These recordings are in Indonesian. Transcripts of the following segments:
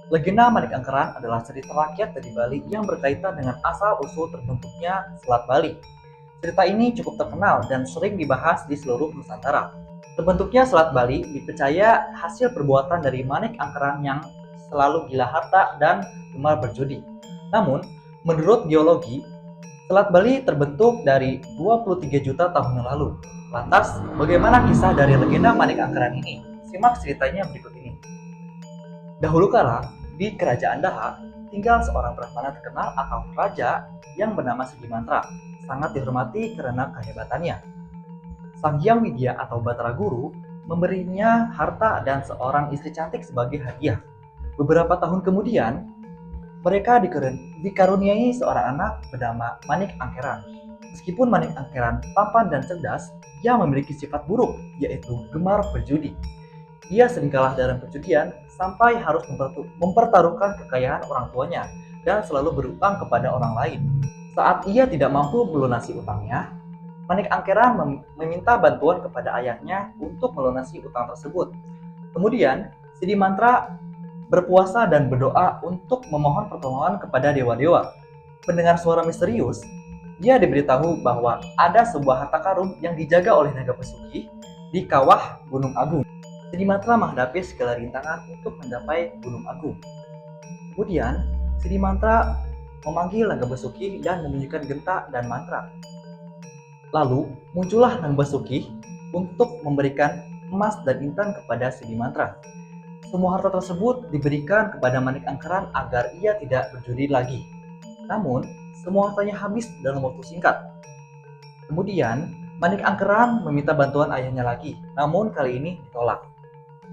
Legenda Manik Angkeran adalah cerita rakyat dari Bali yang berkaitan dengan asal-usul terbentuknya Selat Bali. Cerita ini cukup terkenal dan sering dibahas di seluruh Nusantara. Terbentuknya Selat Bali dipercaya hasil perbuatan dari Manik Angkeran yang selalu gila harta dan gemar berjudi. Namun, menurut geologi, Selat Bali terbentuk dari 23 juta tahun yang lalu. Lantas, bagaimana kisah dari legenda Manik Angkeran ini? Simak ceritanya berikut ini. Dahulu kala, di Kerajaan Daha, tinggal seorang Brahmana terkenal atau raja yang bernama Sudimantra, sangat dihormati karena kehebatannya. Sang Hyang Widya atau Batara Guru memberinya harta dan seorang istri cantik sebagai hadiah. Beberapa tahun kemudian, mereka dikaruniai seorang anak bernama Manik Angkeran. Meskipun Manik Angkeran tampan dan cerdas, ia memiliki sifat buruk, yaitu gemar berjudi. Ia sering kalah dalam perjudian sampai harus mempertaruhkan kekayaan orang tuanya dan selalu berutang kepada orang lain. Saat ia tidak mampu melunasi utangnya, Manik Angkeran meminta bantuan kepada ayahnya untuk melunasi utang tersebut. Kemudian, Sidi Mantra berpuasa dan berdoa untuk memohon pertolongan kepada dewa-dewa. Mendengar suara misterius, dia diberitahu bahwa ada sebuah harta karun yang dijaga oleh naga pesugi di kawah Gunung Agung. Sidi Mantra menghadapi segala rintangan untuk mencapai Gunung Agung. Kemudian, Sidi Mantra memanggil Naga Basuki dan membunyikan genta dan mantra. Lalu, muncullah Naga Basuki untuk memberikan emas dan intan kepada Sidi Mantra. Semua harta tersebut diberikan kepada Manik Angkeran agar ia tidak berjudi lagi. Namun, semua hartanya habis dalam waktu singkat. Kemudian, Manik Angkeran meminta bantuan ayahnya lagi, namun kali ini ditolak.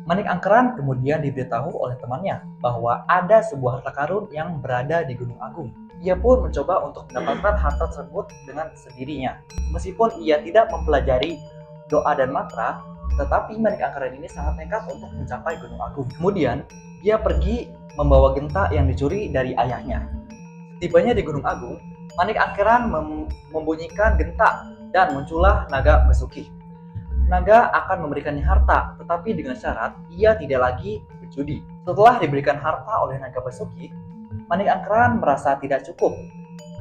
Manik Angkeran kemudian diberitahu oleh temannya bahwa ada sebuah harta karun yang berada di Gunung Agung. Ia pun mencoba untuk mendapatkan harta tersebut dengan sendirinya. Meskipun ia tidak mempelajari doa dan mantra, tetapi Manik Angkeran ini sangat nekat untuk mencapai Gunung Agung. Kemudian, dia pergi membawa genta yang dicuri dari ayahnya. Tibanya di Gunung Agung, Manik Angkeran membunyikan genta dan muncullah Naga Basuki. Naga akan memberikannya harta, tetapi dengan syarat ia tidak lagi berjudi. Setelah diberikan harta oleh Naga Basuki, Manik Angkeran merasa tidak cukup.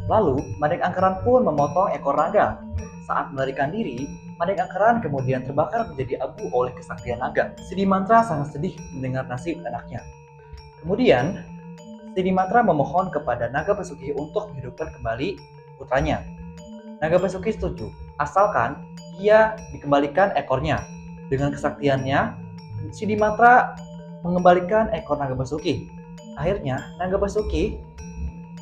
Lalu, Manik Angkeran pun memotong ekor naga. Saat melarikan diri, Manik Angkeran kemudian terbakar menjadi abu oleh kesaktian naga. Sidi Mantra sangat sedih mendengar nasib anaknya. Kemudian, Sidi Mantra memohon kepada Naga Basuki untuk menghidupkan kembali putranya. Naga Basuki setuju, asalkan ia dikembalikan ekornya. Dengan kesaktiannya, Sidi Mantra mengembalikan ekor Naga Basuki. Akhirnya, Naga Basuki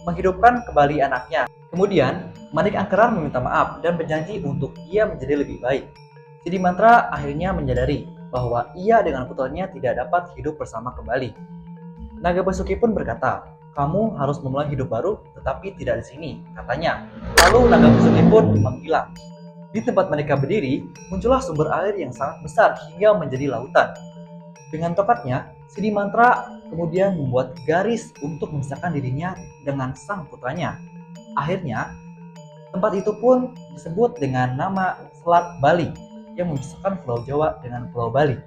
menghidupkan kembali anaknya. Kemudian, Manik Angkeran meminta maaf dan berjanji untuk ia menjadi lebih baik. Sidi Mantra akhirnya menyadari bahwa ia dengan putranya tidak dapat hidup bersama kembali. Naga Basuki pun berkata, "Kamu harus memulai hidup baru, tetapi tidak di sini," katanya. Lalu Naga Basuki pun menghilang. Di tempat mereka berdiri, muncullah sumber air yang sangat besar hingga menjadi lautan. Dengan tokatnya, Sidi Mantra kemudian membuat garis untuk memisahkan dirinya dengan sang putranya. Akhirnya, tempat itu pun disebut dengan nama Selat Bali yang memisahkan Pulau Jawa dengan Pulau Bali.